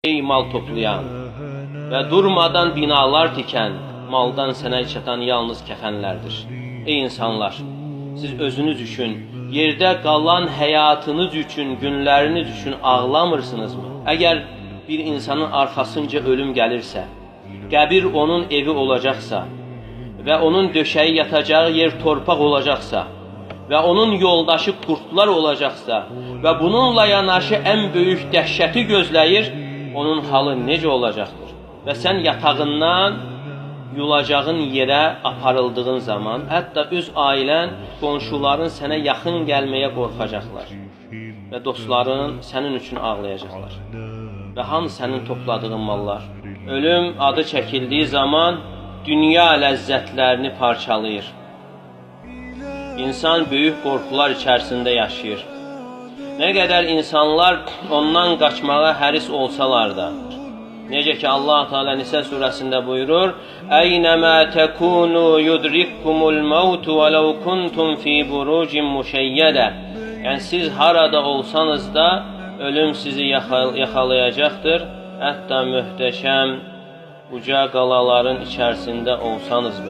Ey mal toplayan və durmadan binalar tikən, maldan sənə çatan yalnız kəfənlərdir. Ey insanlar, siz özünüz üçün, yerdə qalan həyatınız üçün, günləriniz üçün ağlamırsınızmı? Əgər bir insanın arxasınca ölüm gəlirsə, qəbir onun evi olacaqsa və onun döşəyi yatacağı yer torpaq olacaqsa və onun yoldaşı qurtlar olacaqsa və bununla yanaşı ən böyük dəhşəti gözləyir, onun halı necə olacaqdır? Və sən yatağından yulacağın yerə aparıldığın zaman, hətta öz ailən, qonşuların sənə yaxın gəlməyə qorxacaqlar və dostların sənin üçün ağlayacaqlar. Və hamı sənin topladığın mallar. Ölüm adı çəkildiyi zaman dünya ləzzətlərini parçalayır. İnsan böyük qorxular içərisində yaşayır. Nə qədər insanlar ondan qaçmağa həris olsalar da, necə ki Allah Teala Nisə surəsində buyurur: "Əynəmə təkunu yudrikkumul mautu və law kuntum fi burucin müşəyyədə." Yəni siz harada olsanız da ölüm sizi yaxalayacaqdır, hətta möhtəşəm uca qalaların içərisində olsanız da.